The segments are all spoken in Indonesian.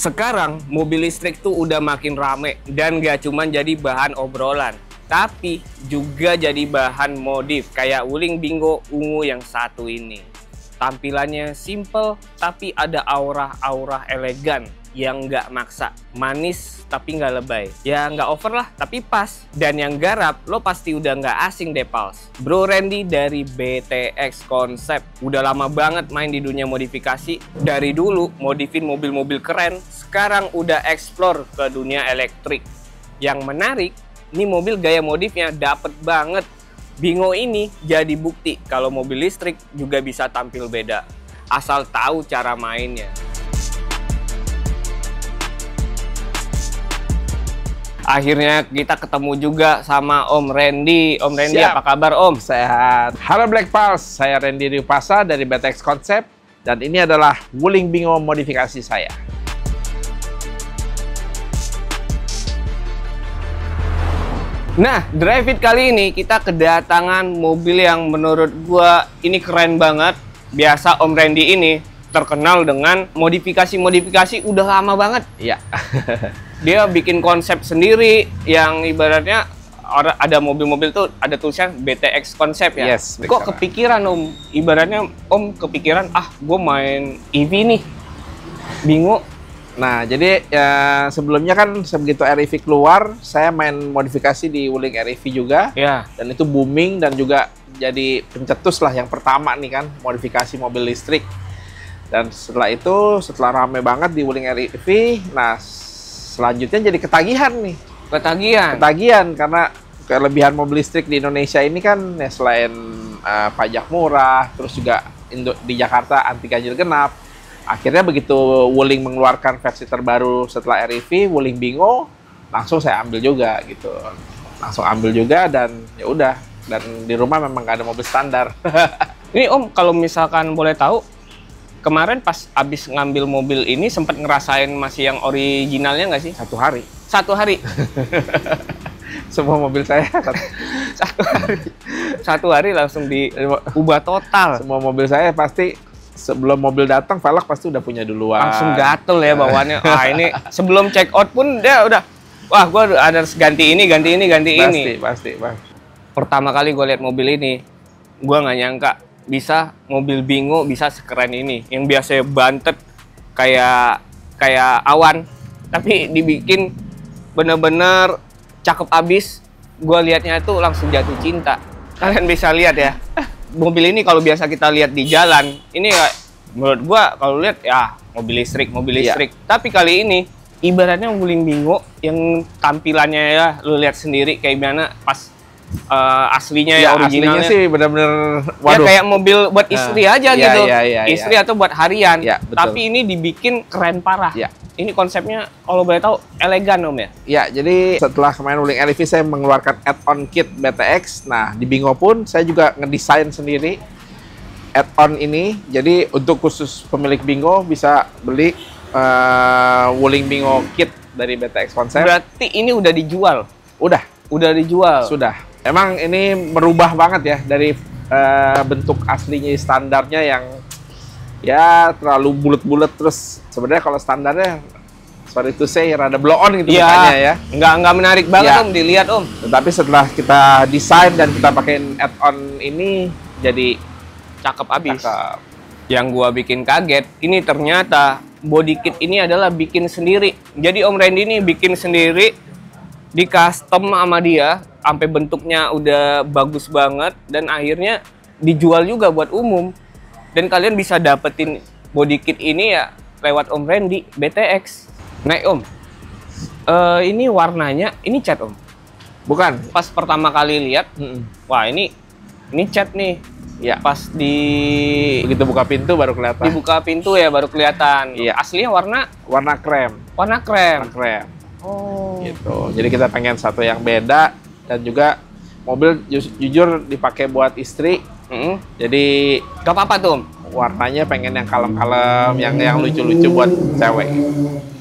Sekarang mobil listrik tuh udah makin rame dan gak cuma jadi bahan obrolan, tapi juga jadi bahan modif kayak Wuling Bingo ungu yang satu ini. Tampilannya simple tapi ada aura-aura elegan yang nggak maksa, manis tapi nggak lebay. Ya nggak over lah tapi pas. Dan yang garap lo pasti udah nggak asing deh Pals. Bro Randy dari BTX Concept udah lama banget main di dunia modifikasi. Dari dulu modifin mobil-mobil keren, sekarang udah explore ke dunia elektrik. Yang menarik, ini mobil gaya modifnya dapet banget. Bingo ini jadi bukti kalau mobil listrik juga bisa tampil beda, asal tahu cara mainnya. Akhirnya kita ketemu juga sama Om Randy. Om Randy, Siap. apa kabar Om? Sehat. Halo Black Pals, saya Randy Riupasa dari BTX Concept dan ini adalah Wuling Bingo modifikasi saya. Nah, Drive It kali ini kita kedatangan mobil yang menurut gua ini keren banget. Biasa Om Randy ini terkenal dengan modifikasi-modifikasi udah lama banget. Iya. Dia bikin konsep sendiri yang ibaratnya ada mobil-mobil tuh ada tulisan BTX Concept ya. Yes, Kok kepikiran Om? Ibaratnya Om kepikiran, gue main EV nih, Bingo. Nah, jadi sebelumnya kan sebegitu REV keluar, saya main modifikasi di Wuling REV juga. Ya. Dan itu booming dan juga jadi pencetus lah yang pertama nih kan, modifikasi mobil listrik. Dan setelah itu, setelah rame banget di Wuling REV, nah selanjutnya jadi ketagihan nih. Ketagihan karena kelebihan mobil listrik di Indonesia ini kan ya selain pajak murah, terus juga di Jakarta anti ganjil genap. Akhirnya begitu Wuling mengeluarkan versi terbaru setelah REV, Wuling Bingo, langsung saya ambil juga gitu. Langsung ambil juga dan ya udah. Dan di rumah memang nggak ada mobil standar. Ini Om, kalau misalkan boleh tahu, kemarin pas abis ngambil mobil ini sempat ngerasain masih yang originalnya nggak sih? Satu hari. Satu hari. Semua mobil saya Satu hari langsung diubah total. semua mobil saya pasti sebelum mobil datang velg pasti udah punya duluan. Langsung gatel ya bawaannya. Ini sebelum check out pun dia udah, wah gue ada ganti ini. Pasti. Pertama kali gue lihat mobil ini, gue nggak nyangka bisa mobil Bingo bisa sekeren ini. Yang biasanya bantet kayak awan, tapi dibikin bener-bener cakep abis. Gue liatnya itu langsung jatuh cinta. Kalian bisa lihat ya, mobil ini kalau biasa kita lihat di jalan, ini menurut gue kalau lihat ya mobil listrik. Iya. Tapi kali ini ibaratnya Wuling Bingo yang tampilannya ya lu lihat sendiri kayak gimana pas aslinya ya originalnya aslinya sih benar-benar ya kayak mobil buat istri aja gitu. Istri atau buat harian. Ya, betul. Tapi ini dibikin keren parah. Ya. Ini konsepnya kalau boleh tahu elegan Om ya. Ya, jadi setelah kemarin Wuling REV saya mengeluarkan add-on kit BTX. Nah, di Bingo pun saya juga ngedesain sendiri add-on ini. Jadi untuk khusus pemilik Bingo bisa beli Wuling Bingo kit dari BTX Concept. Berarti ini udah dijual. Udah dijual. Sudah. Emang ini merubah banget ya dari bentuk aslinya standarnya yang ya terlalu bulat-bulat, terus sebenarnya kalau standarnya sorry to say rada blow on gitu mukanya ya. Nggak menarik banget Ya. Om dilihat Om. Tetapi setelah kita desain dan kita pakein add-on ini jadi Cakep abis. cakep. Yang gua bikin kaget, ini ternyata body kit ini adalah bikin sendiri. Jadi Om Randy ini bikin sendiri, di custom sama dia, sampai bentuknya udah bagus banget dan akhirnya dijual juga buat umum. Dan kalian bisa dapetin body kit ini ya lewat Om Randy BTX. Nah Om, ini warnanya, ini cat Om. Bukan. Pas pertama kali lihat, wah ini cat nih. Ya. Pas Begitu buka pintu baru kelihatan. dibuka pintu ya baru kelihatan. Iya. Aslinya warna Warna krem. krem. Oh. Gitu. Jadi kita pengen satu yang beda dan juga mobil jujur dipakai buat istri. Jadi Gak apa-apa tuh Om. warnanya pengen yang kalem-kalem, yang lucu-lucu buat cewek.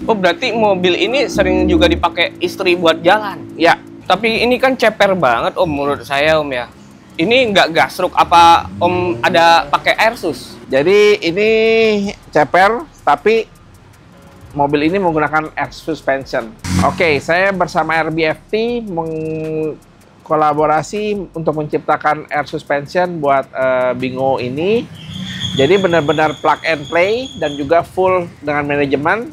Oh berarti mobil ini sering juga dipakai istri buat jalan. Ya, Tapi ini kan ceper banget Om menurut saya Om ya. Ini nggak gasruk apa Om ada pakai air sus? jadi ini ceper tapi mobil ini menggunakan air suspension. Oke, saya bersama RBFT kolaborasi untuk menciptakan air suspension buat Bingo ini. Jadi benar-benar plug and play dan juga full dengan manajemen.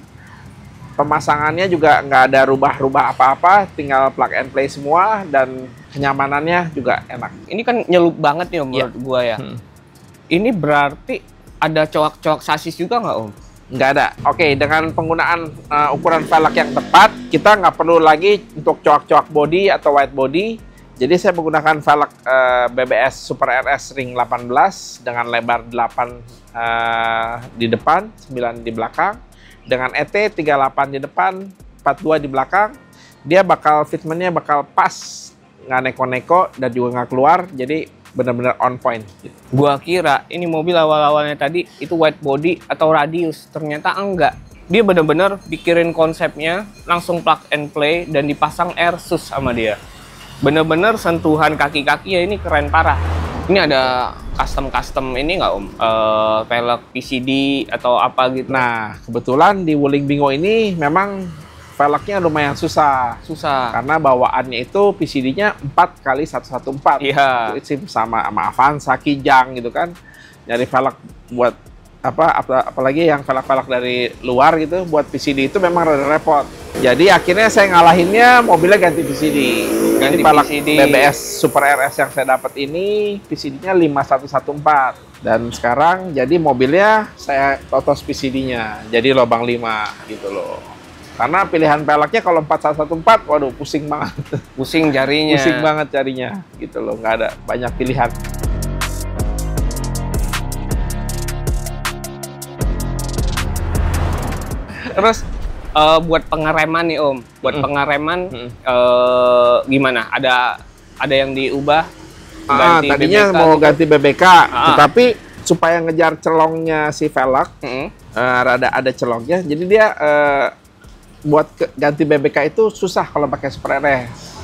Pemasangannya juga nggak ada rubah-rubah apa-apa, tinggal plug and play semua dan kenyamanannya juga enak. Ini kan nyelup banget nih Om, menurut gua ya. Ini berarti ada coak-coak sasis juga nggak Om? Nggak ada. Oke, dengan penggunaan ukuran velg yang tepat, kita nggak perlu lagi untuk coak-coak body atau white body. Jadi saya menggunakan velg BBS Super RS Ring 18 dengan lebar 8 di depan, 9 di belakang. Dengan ET 38 di depan, 42 di belakang. Dia fitmentnya bakal pas, nggak neko-neko dan juga nggak keluar. Jadi benar-benar on point. Gua kira ini mobil awal-awalnya tadi itu white body atau radius, ternyata enggak. Dia benar-benar pikirin konsepnya, langsung plug and play dan dipasang air sus sama dia. Bener-bener sentuhan kaki-kaki ya ini keren parah. Ini ada custom ini nggak Om? Velg PCD atau apa gitu? Nah, kebetulan di Wuling Bingo ini memang velgnya lumayan susah. Karena bawaannya itu PCD-nya 4x114. Iya. Itu sama Avanza, Kijang gitu kan. Nyari velg buat apalagi yang velg-velg dari luar gitu buat PCD itu memang rada repot. Jadi akhirnya saya ngalahinnya mobilnya ganti PCD. Ganti PCD. BBS Super RS yang saya dapat ini PCD-nya 5114. Dan sekarang jadi mobilnya saya totos PCD-nya. Jadi lubang 5 gitu loh. Karena pilihan peleknya kalau 4114, waduh pusing banget. Pusing jarinya. Pusing banget jarinya, gitu loh. Nggak ada banyak pilihan. Terus buat pengereman nih Om, pengereman gimana? Ada yang diubah? Tadinya BBK mau gitu? Ganti BBK, tetapi supaya ngejar celongnya si velg, rada ada celongnya. Jadi dia buat ganti BBK itu susah kalau pakai Super RS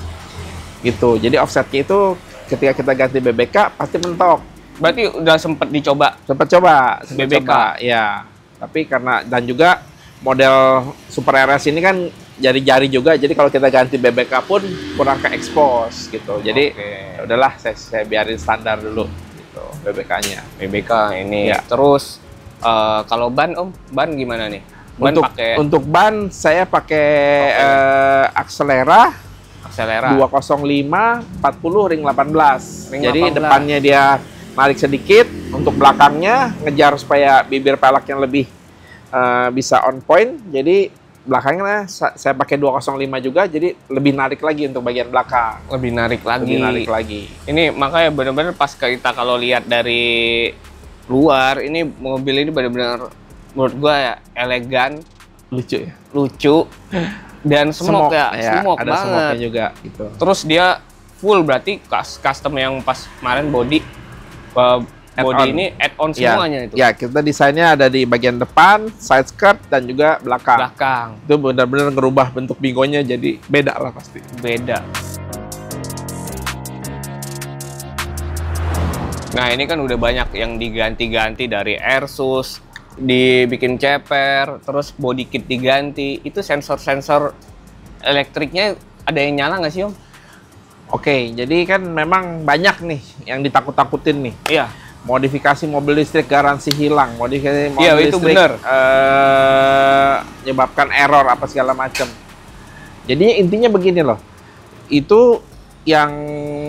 gitu. Jadi offsetnya itu ketika kita ganti BBK pasti mentok. Berarti udah sempet dicoba? Sempet coba BBK? Ya. Tapi karena dan juga model Super RS ini kan jari-jari juga. Jadi kalau kita ganti BBK pun kurang ke expose gitu. Jadi udahlah saya biarin standar dulu gitu BBK-nya. BBK ini. Ya. Terus kalau ban Om, ban gimana nih? Untuk ban saya pakai Axelera 205 40 ring 18. Jadi 18. Depannya dia narik sedikit, untuk belakangnya ngejar supaya bibir peleknya lebih bisa on point. Jadi belakangnya saya pakai 205 juga, jadi lebih narik lagi untuk bagian belakang. Lebih narik lagi. Ini makanya benar-benar pas kita kalau lihat dari luar, ini mobil ini benar-benar menurut gua ya elegan, lucu dan smoke ada banget. Smoke-nya juga gitu. Terus dia full berarti custom yang pas kemarin body ini add-on semuanya itu. Ya, kita desainnya ada di bagian depan, side skirt dan juga belakang. Itu benar-benar ngerubah bentuk Bingonya jadi beda lah pasti. Beda. Nah, ini kan udah banyak yang diganti-ganti dari airsus, dibikin ceper, terus body kit diganti. Itu sensor-sensor elektriknya ada yang nyala nggak sih Om? Oke, jadi kan memang banyak nih yang ditakut-takutin nih. Iya. Modifikasi mobil listrik garansi hilang, modifikasi mobil itu listrik bener. Menyebabkan error apa segala macam. Jadi intinya begini loh, itu yang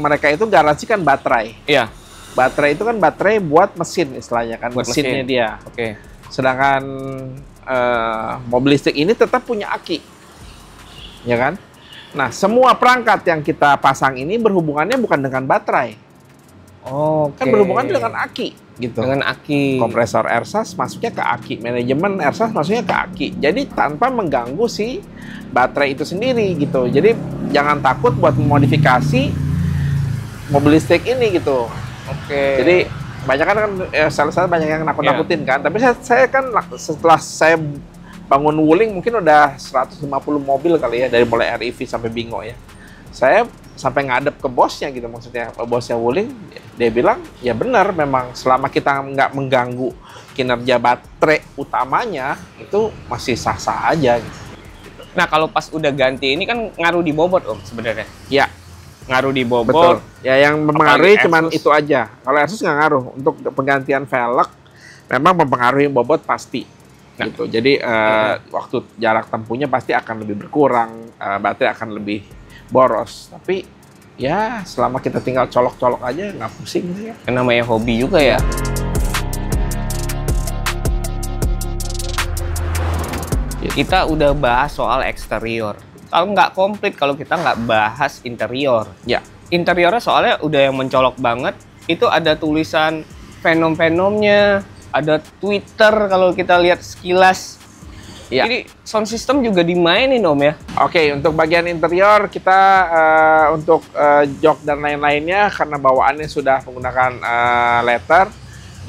mereka itu garansi kan baterai. Iya. Baterai itu kan baterai buat mesin istilahnya kan, buat mesinnya mesin. dia. Sedangkan mobil listrik ini tetap punya aki, ya kan? Nah, semua perangkat yang kita pasang ini berhubungannya bukan dengan baterai. Kan berhubungan dengan aki, gitu. Dengan aki. Kompresor airsas masuknya ke aki, manajemen airsas masuknya ke aki. Jadi tanpa mengganggu si baterai itu sendiri, gitu. Jadi jangan takut buat memodifikasi mobil listrik ini, gitu. Jadi banyak kan sales-sales banyak yang nakut-nakutin kan. Tapi saya kan setelah saya bangun Wuling mungkin udah 150 mobil kali ya, dari mulai REV sampai Bingo ya. Saya sampai ngadep ke bosnya gitu, maksudnya bosnya Wuling, dia bilang ya benar, memang selama kita nggak mengganggu kinerja baterai utamanya itu masih sah-sah aja gitu. Nah, kalau pas udah ganti ini kan ngaruh di bobot Om sebenarnya. Ya, Ngaruh di bobot. betul. Ya yang mempengaruhi apalagi cuman Asus. itu aja. Kalau Asus nggak ngaruh. Untuk penggantian velg memang mempengaruhi bobot pasti. Nah. Gitu. Jadi waktu jarak tempuhnya pasti akan lebih berkurang, baterai akan lebih boros. Tapi ya selama kita tinggal colok-colok aja nggak pusing sih ya. Yang namanya hobi juga ya. Kita udah bahas soal eksterior. Kalau nggak komplit kalau kita nggak bahas interior. Ya. Interiornya soalnya udah yang mencolok banget. Itu ada tulisan Venom-Venomnya, ada Twitter kalau kita lihat sekilas. Ya. Jadi sound system juga dimainin Om ya. Oke, untuk bagian interior kita untuk jok dan lain-lainnya karena bawaannya sudah menggunakan leather,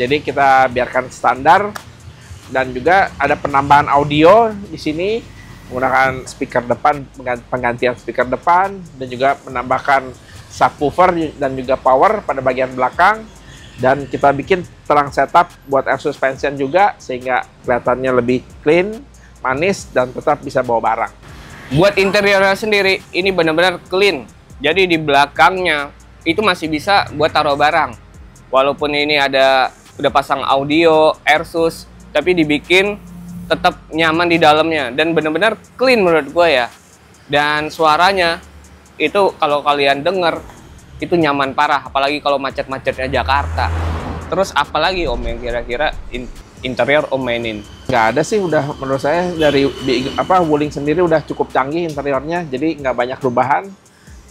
jadi kita biarkan standar. Dan juga ada penambahan audio di sini menggunakan speaker depan, penggantian speaker depan, dan juga menambahkan subwoofer dan juga power pada bagian belakang. Dan kita bikin terang setup buat air suspension juga sehingga kelihatannya lebih clean, manis, dan tetap bisa bawa barang. Buat interiornya sendiri, ini benar-benar clean. Jadi di belakangnya itu masih bisa buat taruh barang. Walaupun ini udah pasang audio, AirSus, tapi dibikin tetap nyaman di dalamnya. Dan benar-benar clean menurut gue ya. Dan suaranya itu kalau kalian denger, itu nyaman parah. Apalagi kalau macet-macetnya Jakarta. Terus apalagi Om yang kira-kira interior Om mainin? Nggak ada sih, udah menurut saya dari Wuling sendiri udah cukup canggih interiornya, jadi nggak banyak perubahan.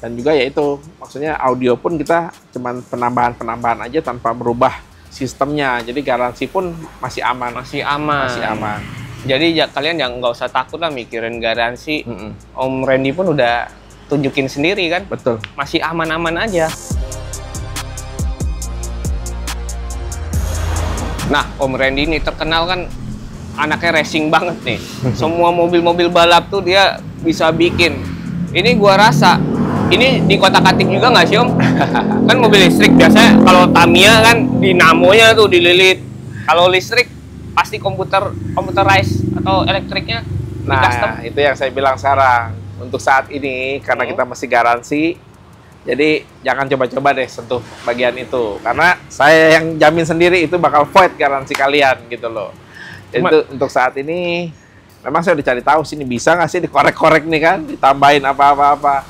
Dan juga ya itu, maksudnya audio pun kita cuman penambahan-penambahan aja tanpa merubah sistemnya, jadi garansi pun masih aman. Masih aman. Masih aman. Jadi kalian nggak usah takut lah mikirin garansi. Om Randy pun udah tunjukin sendiri kan. Betul. Masih aman-aman aja. Nah, Om Randy ini terkenal kan anaknya racing banget nih. Semua mobil-mobil balap tuh dia bisa bikin. Ini gua rasa, ini di kotak-katik juga nggak sih Om? Kan mobil listrik biasanya kalau Tamiya kan dinamonya tuh dililit. Kalau listrik pasti computerized atau elektriknya di custom. Nah, itu yang saya bilang sekarang. Untuk saat ini, karena kita masih garansi, jadi jangan coba-coba deh sentuh bagian itu. Karena saya yang jamin sendiri itu bakal void garansi kalian gitu loh. Itu untuk saat ini, memang saya udah cari tahu sini bisa nggak sih dikorek-korek nih kan, ditambahin apa-apa.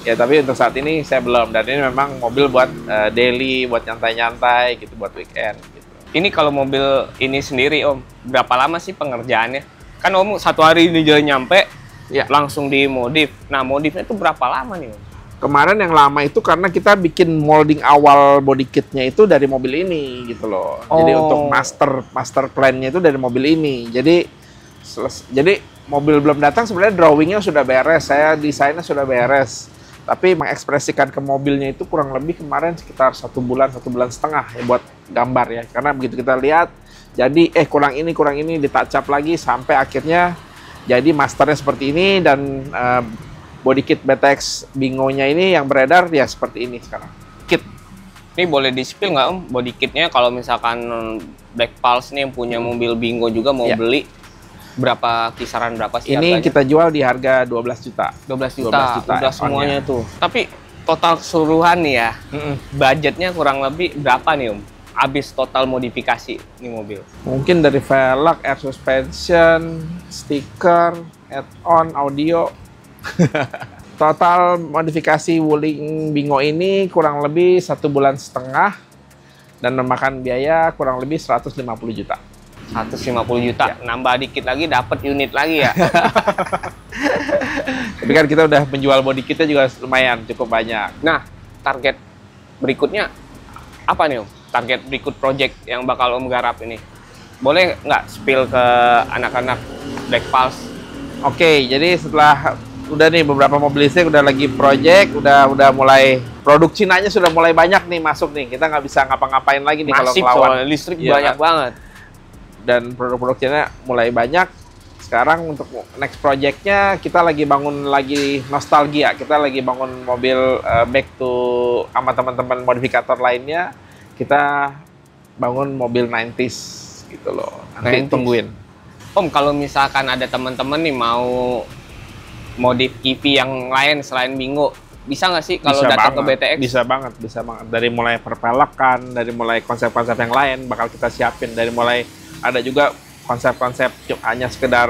Ya tapi untuk saat ini saya belum. Dan ini memang mobil buat daily, buat nyantai-nyantai gitu, buat weekend gitu. Ini kalau mobil ini sendiri Om, berapa lama sih pengerjaannya? Kan Om satu hari ini jalan nyampe, Ya. langsung dimodif. Nah modifnya itu berapa lama nih Om? Kemarin yang lama itu karena kita bikin molding awal body kitnya itu dari mobil ini gitu loh. Jadi untuk master plan-nya itu dari mobil ini. Jadi mobil belum datang sebenarnya drawingnya sudah beres, saya desainnya sudah beres. Tapi mengekspresikan ke mobilnya itu kurang lebih kemarin sekitar 1 bulan setengah ya buat gambar ya. Karena begitu kita lihat, jadi kurang ini ditouch up lagi sampai akhirnya jadi masternya seperti ini dan body kit BTX Bingo-nya ini yang beredar ya seperti ini sekarang. Kit. Ini boleh di-spill nggak Om body kitnya kalau misalkan Black Pulse nih yang punya mobil Bingo juga mau beli, kisaran berapa sih ini harganya? kita jual di harga 12 juta. 12 juta udah semuanya tuh. Tapi total keseluruhan nih ya, budgetnya kurang lebih berapa nih Om? Habis total modifikasi nih mobil. Mungkin dari velg, air suspension, stiker, add-on, audio. Total modifikasi Wuling Bingo ini kurang lebih 1,5 bulan dan memakan biaya kurang lebih 150 juta. 150 juta, nambah dikit lagi dapat unit lagi ya. Tapi kan kita udah menjual body kitnya juga lumayan, cukup banyak. Nah, target berikutnya apa nih Om? Target berikut project yang bakal Om garap ini. Boleh nggak spill ke anak-anak Black Pulse? Oke, jadi setelah udah nih beberapa mobil listrik udah lagi project, udah mulai produk Cinanya sudah mulai banyak nih masuk nih. Kita nggak bisa ngapa-ngapain lagi nih kalau ngelawan listrik banyak banget. Dan produk-produk Cina mulai banyak. Sekarang untuk next projectnya kita lagi bangun lagi nostalgia. Kita lagi bangun mobil back to sama teman-teman modifikator lainnya. Kita bangun mobil 90s gitu loh. Nanti 90s. tungguin. Om, kalau misalkan ada teman-teman nih mau modif EV yang lain selain Bingo, bisa nggak sih kalau datang ke BTX? Bisa banget, bisa banget. Dari mulai perpelekan, dari mulai konsep-konsep yang lain bakal kita siapin. Dari mulai ada juga konsep-konsep hanya sekedar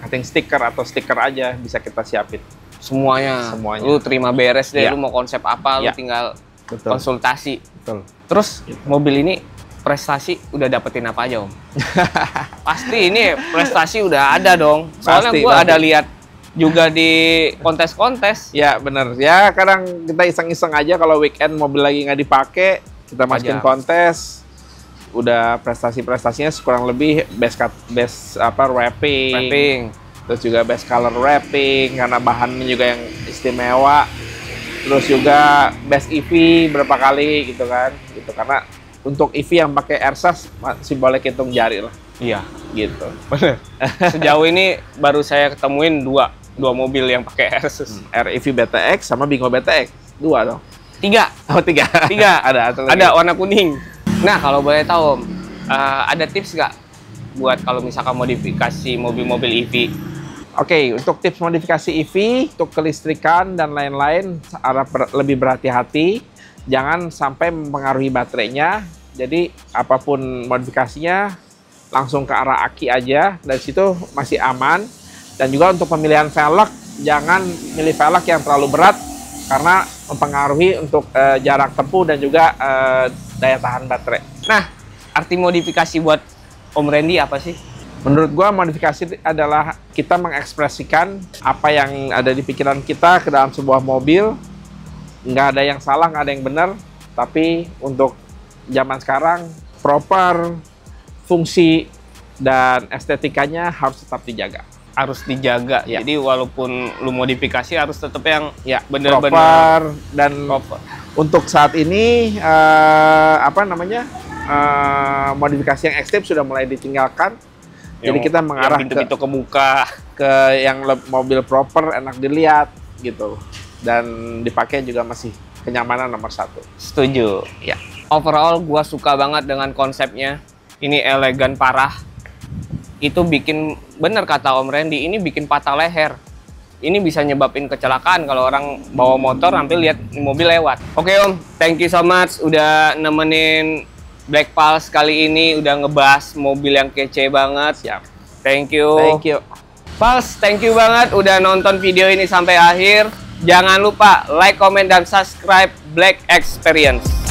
cutting stiker atau stiker aja bisa kita siapin. Semuanya. Lu terima beres deh, lu mau konsep apa, lu tinggal konsultasi. Betul. Terus mobil ini prestasi udah dapetin apa aja, Om? Pasti ini prestasi udah ada dong. Soalnya gua ada lihat juga di kontes-kontes. Ya bener, ya kadang kita iseng-iseng aja kalau weekend mobil lagi nggak dipakai, kita masukin kontes. Udah prestasinya kurang lebih best wrapping, terus juga best color wrapping karena bahannya juga yang istimewa, terus juga best EV berapa kali gitu kan, gitu karena untuk EV yang pakai airsas masih boleh hitung jari lah. Iya, gitu. Bener. Sejauh ini baru saya ketemuin dua mobil yang pakai airsas. REV BTX sama Bingo BTX, 2 dong. 3. Oh 3. Ada warna kuning. Nah, kalau boleh tahu, Om, ada tips nggak buat kalau misalkan modifikasi mobil-mobil EV? Oke, untuk tips modifikasi EV, untuk kelistrikan dan lain-lain, lebih berhati-hati. Jangan sampai mempengaruhi baterainya. Jadi, apapun modifikasinya, langsung ke arah aki aja. Dari situ masih aman. Dan juga untuk pemilihan velg, jangan milih velg yang terlalu berat, karena mempengaruhi untuk jarak tempuh dan juga daya tahan baterai. Nah, arti modifikasi buat Om Randy apa sih? Menurut gua modifikasi adalah kita mengekspresikan apa yang ada di pikiran kita ke dalam sebuah mobil. Nggak ada yang salah, nggak ada yang benar. Tapi untuk zaman sekarang, proper fungsi dan estetikanya harus tetap dijaga. Harus dijaga. Ya. Jadi walaupun lu modifikasi harus tetap yang benar-benar proper dan proper. Untuk saat ini modifikasi yang ekstrim sudah mulai ditinggalkan. Jadi kita mengarah pintu-pintu kebuka ke yang mobil proper, enak dilihat gitu. Dan dipakai juga masih kenyamanan nomor 1. Setuju. Ya. Overall gua suka banget dengan konsepnya. Ini elegan parah. Itu bikin, bener kata Om Randy, ini bikin patah leher. Ini bisa nyebabin kecelakaan kalau orang bawa motor sampai lihat mobil lewat. Oke Om, thank you so much udah nemenin Black Pulse kali ini, udah ngebahas mobil yang kece banget. Siap. Thank you. Thank you. Pulse, thank you banget udah nonton video ini sampai akhir. Jangan lupa like, comment, dan subscribe Black Experience.